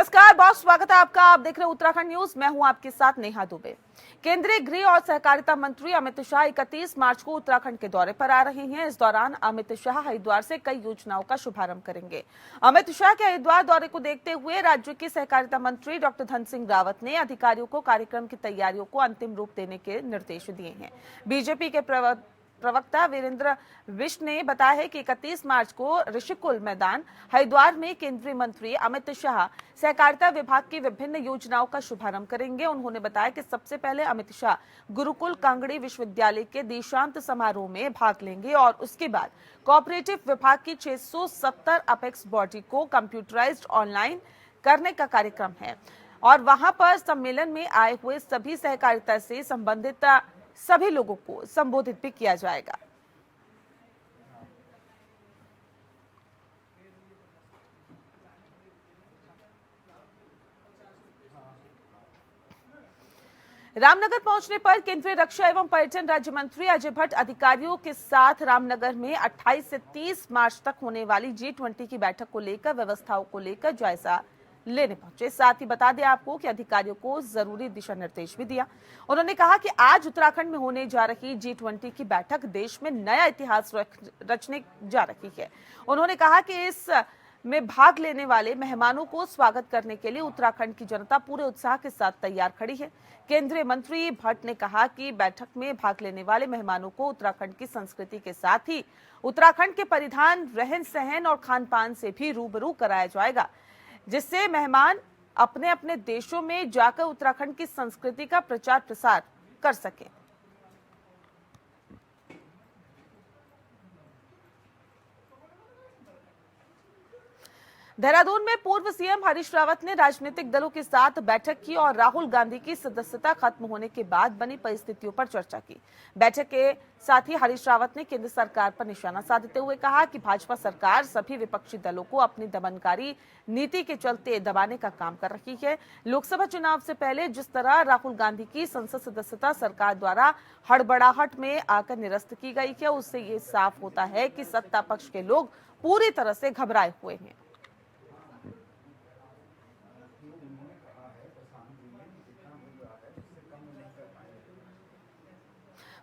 नमस्कार, बहुत स्वागत है आपका। आप देख रहे हैं उत्तराखंड न्यूज। मैं हूं आपके साथ नेहा दुबे। केंद्रीय गृह और सहकारिता मंत्री अमित शाह 31 मार्च को उत्तराखंड के दौरे पर आ रहे हैं। इस दौरान अमित शाह हरिद्वार से कई योजनाओं का शुभारंभ करेंगे। अमित शाह के हरिद्वार दौरे को देखते हुए राज्य के सहकारिता मंत्री डॉक्टर धन सिंह रावत ने अधिकारियों को कार्यक्रम की तैयारियों को अंतिम रूप देने के निर्देश दिए हैं। बीजेपी के प्रवक्ता वीरेंद्र विष्ट ने बताया है कि 31 मार्च को ऋषिकुल मैदान हरिद्वार में केंद्रीय मंत्री अमित शाह सहकारिता विभाग की विभिन्न योजनाओं का शुभारंभ करेंगे। उन्होंने बताया कि सबसे पहले अमित शाह गुरुकुल कांगड़ी विश्वविद्यालय के दीक्षांत समारोह में भाग लेंगे और उसके बाद कोऑपरेटिव विभाग की 670 अपेक्स बॉडी को कंप्यूटराइज्ड ऑनलाइन करने का कार्यक्रम है और वहां पर सम्मेलन में आए हुए सभी सहकारिता से संबंधित सभी लोगों को संबोधित भी किया जाएगा। रामनगर पहुंचने पर केंद्रीय रक्षा एवं पर्यटन राज्य मंत्री अजय भट्ट अधिकारियों के साथ रामनगर में 28 से 30 मार्च तक होने वाली G20 की बैठक को लेकर व्यवस्थाओं को लेकर जायजा लेने पहुंचे। साथ ही बता दें आपको कि अधिकारियों को जरूरी दिशा निर्देश भी दिया। उन्होंने कहा कि आज उत्तराखंड में होने जा रही G20 की बैठक देश में नया इतिहास रचने जा रही है। उन्होंने कहा कि इस में भाग लेने वाले मेहमानों को स्वागत करने के लिए उत्तराखंड की जनता पूरे उत्साह के साथ तैयार खड़ी है। केंद्रीय मंत्री भट्ट ने कहा कि बैठक में भाग लेने वाले मेहमानों को उत्तराखंड की संस्कृति के साथ ही उत्तराखंड के परिधान, रहन सहन और खान पान से भी रूबरू कराया जाएगा, जिससे मेहमान अपने अपने देशों में जाकर उत्तराखंड की संस्कृति का प्रचार प्रसार कर सके। देहरादून में पूर्व सीएम हरीश रावत ने राजनीतिक दलों के साथ बैठक की और राहुल गांधी की सदस्यता खत्म होने के बाद बनी परिस्थितियों पर चर्चा की। बैठक के साथ ही हरीश रावत ने केंद्र सरकार पर निशाना साधते हुए कहा कि भाजपा सरकार सभी विपक्षी दलों को अपनी दमनकारी नीति के चलते दबाने का काम कर रही है। लोकसभा चुनाव से पहले जिस तरह राहुल गांधी की संसद सदस्यता सरकार द्वारा हड़बड़ाहट में आकर निरस्त की गई है, उससे ये साफ होता है कि सत्ता पक्ष के लोग पूरी तरह से घबराए हुए हैं।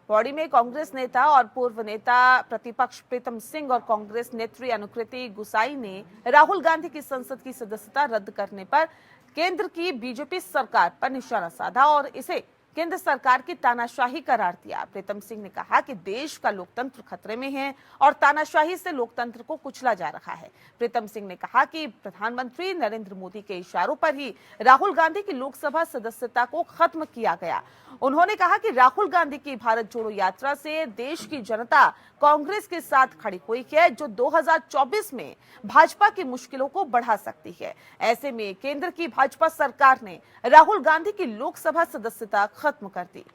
पौड़ी में कांग्रेस नेता और पूर्व नेता प्रतिपक्ष प्रीतम सिंह और कांग्रेस नेत्री अनुकृति गुसाई ने राहुल गांधी की संसद की सदस्यता रद्द करने पर केंद्र की बीजेपी सरकार पर निशाना साधा और इसे केंद्र सरकार की तानाशाही करार दिया। प्रीतम सिंह ने कहा कि देश का लोकतंत्र खतरे में है और तानाशाही से लोकतंत्र को कुचला जा रहा है। प्रीतम सिंह ने कहा कि प्रधानमंत्री नरेंद्र मोदी के इशारों पर ही राहुल गांधी की लोकसभा सदस्यता को खत्म किया गया। उन्होंने कहा कि राहुल गांधी की भारत जोड़ो यात्रा से देश की जनता कांग्रेस के साथ खड़ी हुई है, जो 2024 में भाजपा की मुश्किलों को बढ़ा सकती है। ऐसे में केंद्र की भाजपा सरकार ने राहुल गांधी की लोकसभा सदस्यता खत्म कर दी।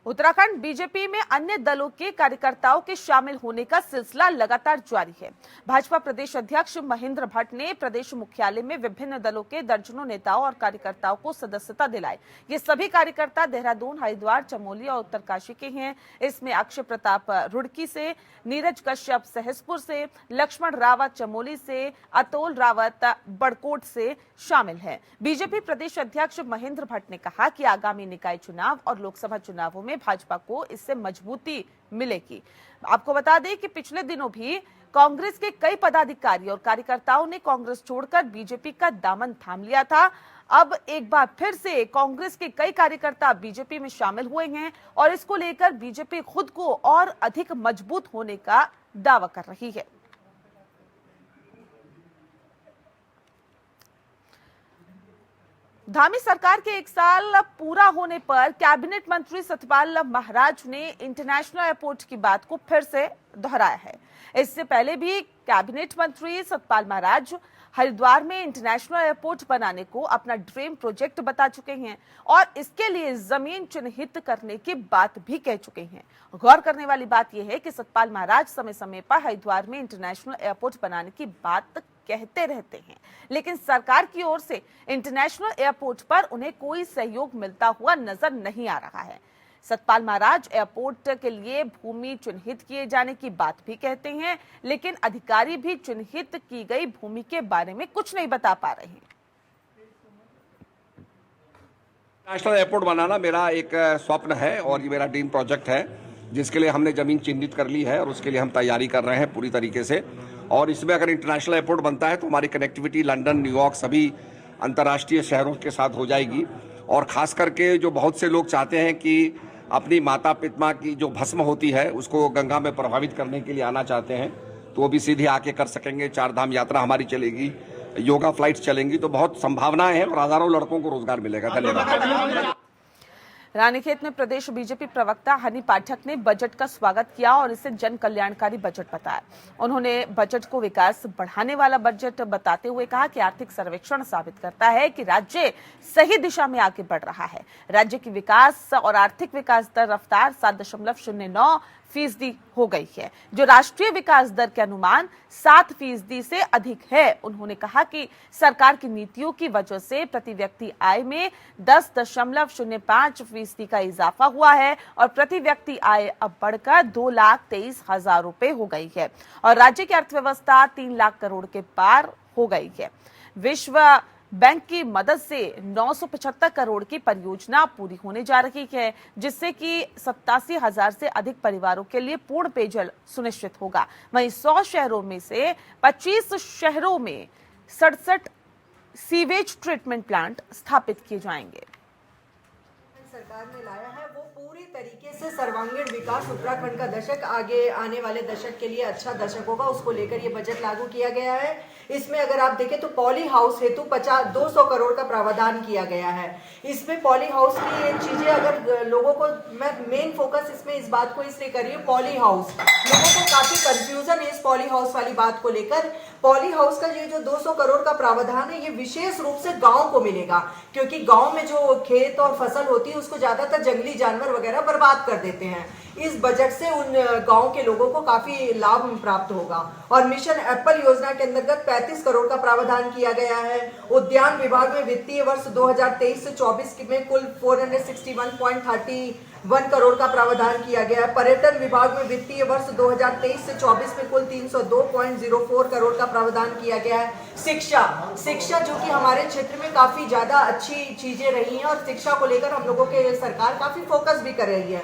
उत्तराखंड बीजेपी में अन्य दलों के कार्यकर्ताओं के शामिल होने का सिलसिला लगातार जारी है। भाजपा प्रदेश अध्यक्ष महेंद्र भट्ट ने प्रदेश मुख्यालय में विभिन्न दलों के दर्जनों नेताओं और कार्यकर्ताओं को सदस्यता दिलाई। ये सभी कार्यकर्ता देहरादून, हरिद्वार, चमोली और उत्तरकाशी के हैं। इसमें अक्षय प्रताप रुड़की से, नीरज कश्यप सहसपुर से, लक्ष्मण रावत चमोली से, अतुल रावत बड़कोट से शामिल है। बीजेपी प्रदेश अध्यक्ष महेंद्र भट्ट ने कहा कि आगामी निकाय चुनाव और लोकसभा चुनावों में भाजपा को इससे मजबूती मिलेगी। आपको बता दें कि पिछले दिनों भी कांग्रेस के कई पदाधिकारी और कार्यकर्ताओं ने कांग्रेस छोड़कर बीजेपी का दामन थाम लिया था। अब एक बार फिर से कांग्रेस के कई कार्यकर्ता बीजेपी में शामिल हुए हैं और इसको लेकर बीजेपी खुद को और अधिक मजबूत होने का दावा कर रही है। धामी सरकार के 1 साल पूरा होने पर कैबिनेट मंत्री सतपाल महाराज ने इंटरनेशनल एयरपोर्ट की बात को फिर से दोहराया है। इससे पहले भी कैबिनेट मंत्री सतपाल महाराज हरिद्वार में इंटरनेशनल एयरपोर्ट बनाने को अपना ड्रीम प्रोजेक्ट बता चुके हैं और इसके लिए जमीन चिन्हित करने की बात भी कह चुके हैं। गौर करने वाली बात यह है कि सतपाल महाराज समय समय पर हरिद्वार में इंटरनेशनल एयरपोर्ट बनाने की बात कहते रहते हैं, लेकिन सरकार की ओर से इंटरनेशनल एयरपोर्ट पर उन्हें कोई सहयोग मिलता हुआ नजर नहीं आ रहा है। सतपाल महाराज एयरपोर्ट के लिए भूमि चिन्हित किए जाने की बात भी कहते हैं, लेकिन अधिकारी भी चिन्हित की गई भूमि के बारे में कुछ नहीं बता पा रहे हैं। नेशनल एयरपोर्ट बनाना मेरा एक स्वप्न है और ये मेरा ड्रीम प्रोजेक्ट है, जिसके लिए हमने जमीन चिन्हित कर ली है और उसके लिए हम तैयारी कर रहे हैं पूरी तरीके से। और इसमें अगर इंटरनेशनल एयरपोर्ट बनता है तो हमारी कनेक्टिविटी लंदन, न्यूयॉर्क, सभी अंतर्राष्ट्रीय शहरों के साथ हो जाएगी। और खास करके जो बहुत से लोग चाहते हैं कि अपनी माता पिता की जो भस्म होती है उसको गंगा में प्रभावित करने के लिए आना चाहते हैं, तो वो भी सीधे आके कर सकेंगे। 4 धाम यात्रा हमारी चलेगी, योगा फ्लाइट्स चलेंगी, तो बहुत संभावनाएं हैं और हजारों लड़कों को रोजगार मिलेगा। धन्यवाद। रानीखेत में प्रदेश बीजेपी प्रवक्ता हनी पाठक ने बजट का स्वागत किया और इसे जन कल्याणकारी बजट बताया। उन्होंने बजट को विकास बढ़ाने वाला बजट बताते हुए कहा कि आर्थिक सर्वेक्षण साबित करता है कि राज्य सही दिशा में आगे बढ़ रहा है। राज्य की विकास और आर्थिक विकास दर रफ्तार 7.09% हो गई है, जो राष्ट्रीय विकास दर के अनुमान 7% से अधिक है। उन्होंने कहा कि सरकार की नीतियों की वजह से प्रति व्यक्ति आय में 10.05% का इजाफा हुआ है और प्रति व्यक्ति आय अब बढ़कर 2,23,000 रुपए हो गई है और राज्य की अर्थव्यवस्था 3 लाख करोड़ के पार हो गई है। विश्व बैंक की मदद से 975 करोड़ की परियोजना पूरी होने जा रही है, जिससे कि 87,000 से अधिक परिवारों के लिए पूर्ण पेयजल सुनिश्चित होगा। वहीं 100 शहरों में से 25 शहरों में 67 सीवेज ट्रीटमेंट प्लांट स्थापित किए जाएंगे। सरकार ने लाया है वो पूरी तरीके से सर्वांगीण विकास, उत्तराखंड का दशक आगे आने वाले दशक के लिए अच्छा दशक होगा, उसको लेकर ये बजट लागू किया गया है। इसमें अगर आप देखें तो पॉली हाउस हेतु 200 करोड़ का प्रावधान किया गया है। इसमें पॉली हाउस की ये चीजें अगर लोगों को, मैं मेन फोकस इसमें इस बात को इसलिए कर रही हूँ, पॉली हाउस लोगों को काफी कंफ्यूजन है इस पॉली हाउस वाली बात को लेकर। पॉली हाउस का ये जो 200 करोड़ का प्रावधान है ये विशेष रूप से गांव को मिलेगा, क्योंकि गांव में जो खेत और फसल होती है उसको ज्यादातर जंगली जानवर वगैरह बर्बाद कर देते हैं। इस बजट से उन गांव के लोगों को काफी लाभ प्राप्त होगा। और मिशन एप्पल योजना के अंतर्गत 35 करोड़ का प्रावधान किया गया है। उद्यान विभाग में वित्तीय वर्ष 2023 से 24 में कुल 461.31 करोड़ का प्रावधान किया गया है। पर्यटन विभाग में वित्तीय वर्ष 2023 से 24 में कुल 302.04 करोड़ का प्रावधान किया गया है। शिक्षा जो कि हमारे क्षेत्र में काफी ज्यादा अच्छी चीजें रही हैं और शिक्षा को लेकर हम लोगों के सरकार काफी फोकस भी कर रही है।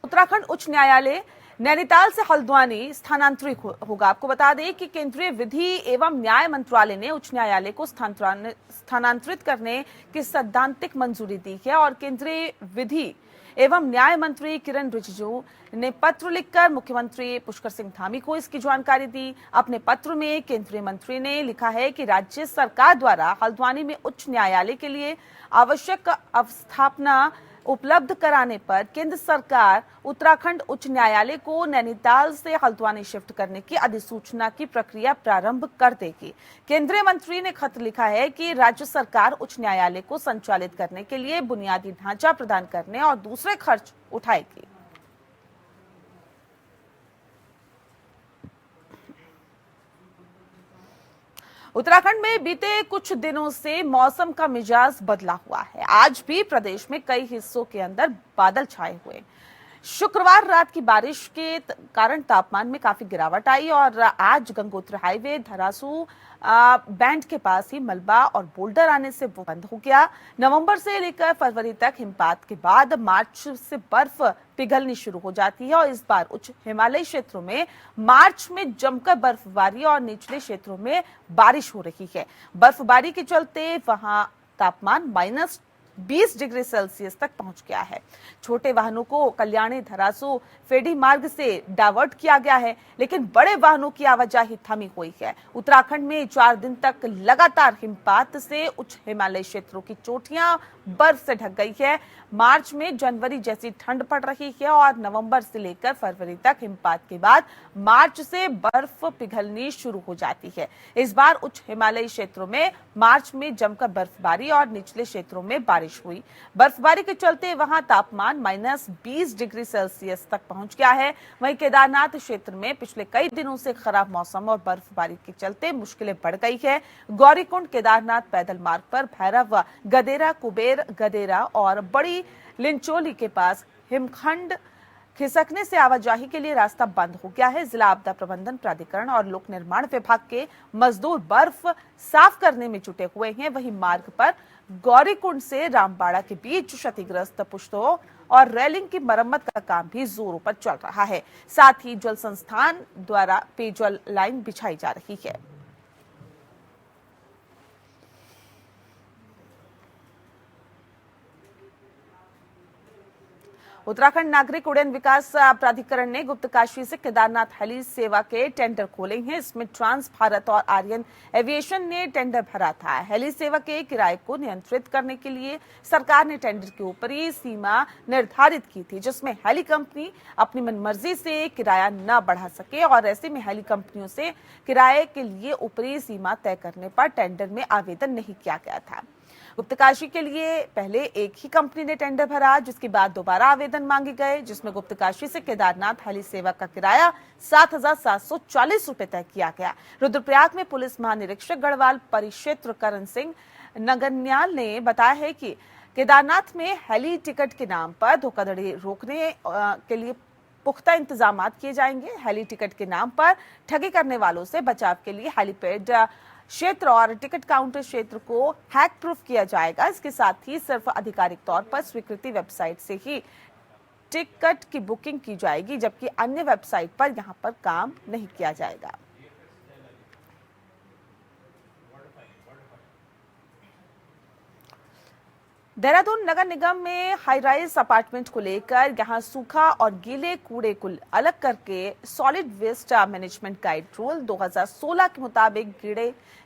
उत्तराखंड उच्च न्यायालय नैनीताल से हल्द्वानी स्थानांतरित होगा। आपको बता दें कि केंद्रीय विधि एवं न्याय मंत्रालय ने उच्च न्यायालय को स्थानांतरित करने की सैद्धांतिक मंजूरी दी है और केंद्रीय विधि एवं न्याय मंत्री किरण रिजिजू ने पत्र लिखकर मुख्यमंत्री पुष्कर सिंह धामी को इसकी जानकारी दी। अपने पत्र में केंद्रीय मंत्री ने लिखा है कि राज्य सरकार द्वारा हल्द्वानी में उच्च न्यायालय के लिए आवश्यक अवस्थापना उपलब्ध कराने पर केंद्र सरकार उत्तराखंड उच्च न्यायालय को नैनीताल से हल्द्वानी शिफ्ट करने की अधिसूचना की प्रक्रिया प्रारंभ कर देगी। केंद्रीय मंत्री ने खत लिखा है कि राज्य सरकार उच्च न्यायालय को संचालित करने के लिए बुनियादी ढांचा प्रदान करने और दूसरे खर्च उठाएगी। उत्तराखंड में बीते कुछ दिनों से मौसम का मिजाज बदला हुआ है। आज भी प्रदेश में कई हिस्सों के अंदर बादल छाए हुए। शुक्रवार रात की बारिश के कारण तापमान में काफी गिरावट आई और आज गंगोत्री हाईवे धरासू बैंड के पास ही मलबा और बोल्डर आने से वो बंद हो गया। नवंबर से लेकर फरवरी तक हिमपात के बाद मार्च से बर्फ पिघलनी शुरू हो जाती है और इस बार उच्च हिमालयी क्षेत्रों में मार्च में जमकर बर्फबारी और निचले क्षेत्रों में बारिश हो रही है। बर्फबारी के चलते वहां तापमान -20 डिग्री सेल्सियस तक पहुंच गया है। छोटे वाहनों को कल्याणी धरासू फेडी मार्ग से डाइवर्ट किया गया है, लेकिन बड़े वाहनों की आवाजाही थमी हुई है। उत्तराखंड में 4 दिन तक लगातार हिमपात से उच्च हिमालयी क्षेत्रों की चोटियां बर्फ से ढक गई है। मार्च में जनवरी जैसी ठंड पड़ रही है और नवंबर से लेकर फरवरी तक हिमपात के बाद मार्च से बर्फ पिघलनी शुरू हो जाती है। इस बार उच्च हिमालयी क्षेत्रों में मार्च में जमकर बर्फबारी और निचले क्षेत्रों में बारिश हुई। बर्फबारी के चलते वहां तापमान -20 डिग्री सेल्सियस तक पहुंच गया है। वहीं केदारनाथ क्षेत्र में पिछले कई दिनों से खराब मौसम और बर्फबारी के चलते मुश्किलें बढ़ गई है। गौरीकुंड केदारनाथ पैदल मार्ग पर भैरव गदेरा, कुबेर गदेरा और बड़ी लिंचोली के पास हिमखंड खिसकने से आवाजाही के लिए रास्ता बंद हो गया है। जिला आपदा प्रबंधन प्राधिकरण और लोक निर्माण विभाग के मजदूर बर्फ साफ करने में जुटे हुए हैं। वहीं मार्ग पर गौरीकुंड से रामबाड़ा के बीच क्षतिग्रस्त पुष्तों और रेलिंग की मरम्मत का काम भी जोरों पर चल रहा है। साथ ही जल संस्थान द्वारा पेयजल लाइन बिछाई जा रही है। उत्तराखंड नागरिक उड्डयन विकास प्राधिकरण ने गुप्तकाशी से केदारनाथ हेली सेवा के टेंडर खोले हैं। इसमें ट्रांस भारत और आर्यन एविएशन ने टेंडर भरा था। हेली सेवा के किराए को नियंत्रित करने के लिए सरकार ने टेंडर की ऊपरी सीमा निर्धारित की थी, जिसमें हेली कंपनी अपनी मनमर्जी से किराया न बढ़ा सके और ऐसे में हेली कंपनियों से किराए के लिए ऊपरी सीमा तय करने पर टेंडर में आवेदन नहीं किया गया था। गुप्तकाशी के लिए पहले एक ही कंपनी ने टेंडर भरा, जिसके बाद दोबारा आवेदन मांगे गए, जिसमें गुप्तकाशी से केदारनाथ हेली सेवा का किराया 7,740 रुपए तय किया गया। रुद्रप्रयाग में पुलिस महानिरीक्षक गढ़वाल परिक्षेत्र करण सिंह नगन्याल ने बताया है कि केदारनाथ में हेली टिकट के नाम पर धोखाधड़ी रोकने के लिए पुख्ता इंतजाम किए जाएंगे। हेली टिकट के नाम पर ठगी करने वालों से बचाव के लिए हेलीपैड क्षेत्र और टिकट काउंटर क्षेत्र को हैक प्रूफ किया जाएगा। इसके साथ ही सिर्फ आधिकारिक तौर पर स्वीकृति वेबसाइट से ही टिकट की बुकिंग की जाएगी, जबकि अन्य वेबसाइट पर यहां पर काम नहीं किया जाएगा। देहरादून नगर निगम में हाई राइज अपार्टमेंट को लेकर यहां सूखा और गीले कूड़े को अलग करके solid waste management guide rule 2016 के मुताबिक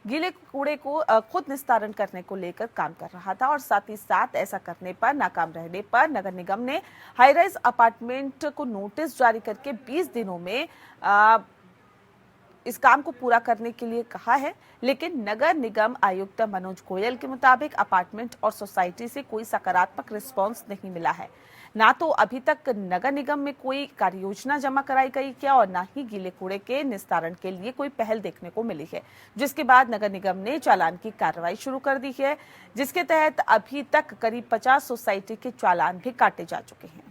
गीले कूड़े को खुद निस्तारण करने को लेकर काम कर रहा था और साथ ही साथ ऐसा करने पर नाकाम रहने पर नगर निगम ने हाई राइज अपार्टमेंट को नोटिस जारी करके 20 दिनों में इस काम को पूरा करने के लिए कहा है। लेकिन नगर निगम आयुक्त मनोज गोयल के मुताबिक अपार्टमेंट और सोसाइटी से कोई सकारात्मक रिस्पांस नहीं मिला है। ना तो अभी तक नगर निगम में कोई कार्य योजना जमा कराई गई क्या और ना ही गीले कूड़े के निस्तारण के लिए कोई पहल देखने को मिली है, जिसके बाद नगर निगम ने चालान की कार्रवाई शुरू कर दी है, जिसके तहत अभी तक करीब 50 सोसाइटी के चालान भी काटे जा चुके हैं।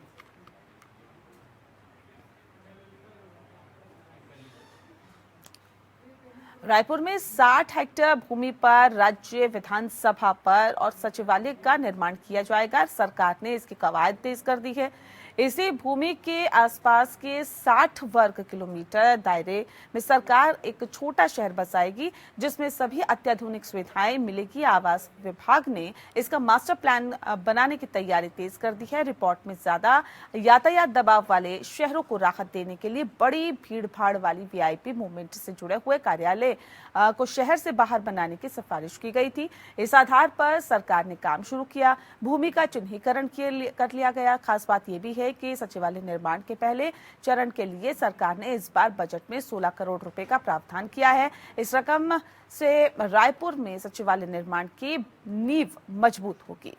रायपुर में 60 हेक्टेयर भूमि पर राज्य विधानसभा पर और सचिवालय का निर्माण किया जाएगा। सरकार ने इसकी कवायद तेज कर दी है। इसी भूमि के आसपास के 60 वर्ग किलोमीटर दायरे में सरकार एक छोटा शहर बसाएगी, जिसमें सभी अत्याधुनिक सुविधाएं मिलेगी। आवास विभाग ने इसका मास्टर प्लान बनाने की तैयारी तेज कर दी है। रिपोर्ट में ज्यादा यातायात दबाव वाले शहरों को राहत देने के लिए बड़ी भीड़ भाड़ वाली वीआईपी मूवमेंट से जुड़े हुए कार्यालय को शहर से बाहर बनाने की सिफारिश की गई थी। इस आधार पर सरकार ने काम शुरू किया। भूमि का चिन्हीकरण कर लिया गया। खास बात यह भी है कि सचिवालय निर्माण के पहले चरण के लिए सरकार ने इस बार बजट में 16 करोड़ रुपए का प्रावधान किया है। इस रकम से रायपुर में सचिवालय निर्माण की नींव मजबूत होगी।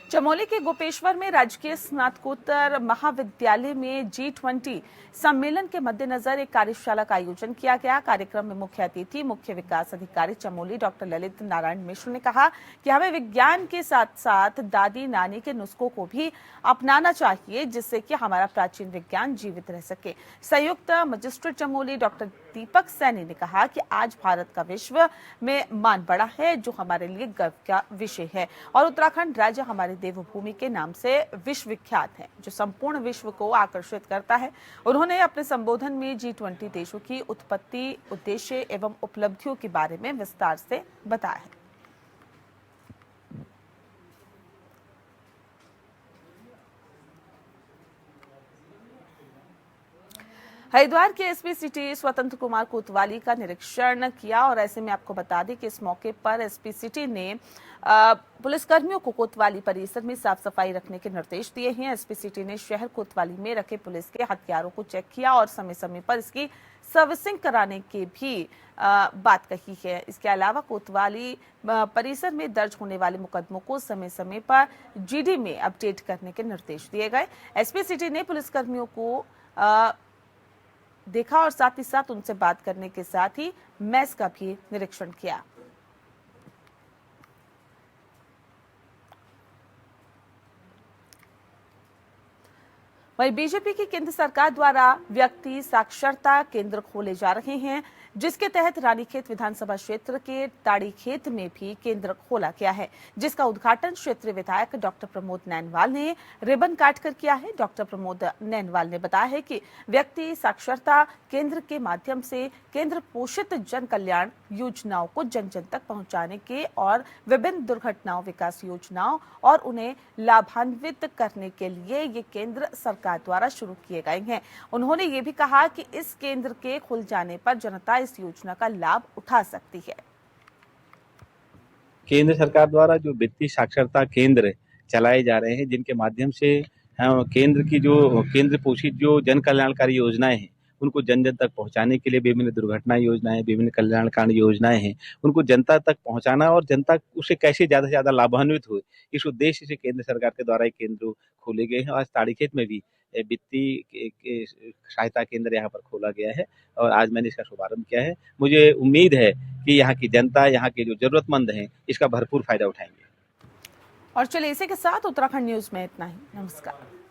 चमोली के गोपेश्वर में राजकीय स्नातकोत्तर महाविद्यालय में G20 सम्मेलन के मद्देनजर एक कार्यशाला का आयोजन किया गया। कार्यक्रम में मुख्य अतिथि मुख्य विकास अधिकारी चमोली डॉक्टर ललित नारायण मिश्र ने कहा कि हमें विज्ञान के साथ साथ दादी नानी के नुस्खों को भी अपनाना चाहिए, जिससे कि हमारा प्राचीन विज्ञान जीवित रह सके। संयुक्त मजिस्ट्रेट चमोली डॉक्टर दीपक सैनी ने कहा कि आज भारत का विश्व में मान बढ़ा है, जो हमारे लिए गर्व का विषय है और उत्तराखंड राज्य हमारी देवभूमि के नाम से विश्व विख्यात है, जो संपूर्ण विश्व को आकर्षित करता है। उन्होंने अपने संबोधन में G20 देशों की उत्पत्ति, उद्देश्य एवं उपलब्धियों के बारे में विस्तार से बताया है। हरिद्वार के एसपी सिटी स्वतंत्र कुमार कोतवाली का निरीक्षण किया और ऐसे में आपको बता दें कि इस मौके पर एसपी सिटी ने पुलिसकर्मियों को कोतवाली परिसर में साफ सफाई रखने के निर्देश दिए हैं। एसपी सिटी ने शहर कोतवाली में रखे पुलिस के हथियारों को चेक किया और समय समय पर इसकी सर्विसिंग कराने की भी बात कही है। इसके अलावा कोतवाली परिसर में दर्ज होने वाले मुकदमों को समय समय पर जीडी में अपडेट करने के निर्देश दिए गए। एसपी सिटी ने पुलिसकर्मियों को देखा और साथ ही साथ उनसे बात करने के साथ ही मैच का भी निरीक्षण किया। वहीं बीजेपी की केंद्र सरकार द्वारा व्यक्ति साक्षरता केंद्र खोले जा रहे हैं, जिसके तहत रानीखेत विधानसभा क्षेत्र के ताड़ीखेत में भी केंद्र खोला गया है, जिसका उद्घाटन क्षेत्रीय विधायक डॉक्टर प्रमोद नैनवाल ने रिबन काटकर किया है। डॉक्टर प्रमोद नैनवाल ने बताया है कि व्यक्ति साक्षरता केंद्र के माध्यम से केंद्र पोषित जन कल्याण योजनाओं को जन जन तक पहुंचाने के और विभिन्न दुर्घटनाओं विकास योजनाओं और उन्हें लाभान्वित करने के लिए ये केंद्र सरकार द्वारा शुरू किए गए हैं। उन्होंने ये भी कहा कि इस केंद्र के खुल जाने पर जनता इस योजना का लाभ उठा सकती है। केंद्र सरकार द्वारा जो वित्तीय साक्षरता केंद्र चलाए जा रहे हैं, जिनके माध्यम से केंद्र की जो केंद्र पोषित जो जन कल्याणकारी योजनाएं हैं उनको जन जन तक पहुंचाने के लिए विभिन्न दुर्घटना योजनाएं, विभिन्न कल्याणकारी योजनाएं हैं, उनको जनता तक पहुंचाना और जनता उससे कैसे ज्यादा से ज्यादा लाभान्वित हो, इस उद्देश्य से केंद्र सरकार के द्वारा एक केंद्र खोले गए हैं। आज ताड़ीखेत में भी वित्तीय सहायता केंद्र यहाँ पर खोला गया है और आज मैंने इसका शुभारंभ किया है। मुझे उम्मीद है कि यहाँ की जनता, यहाँ के जो जरूरतमंद हैं, इसका भरपूर फायदा उठाएंगे। और चलिए इसी के साथ उत्तराखंड न्यूज में इतना ही। नमस्कार।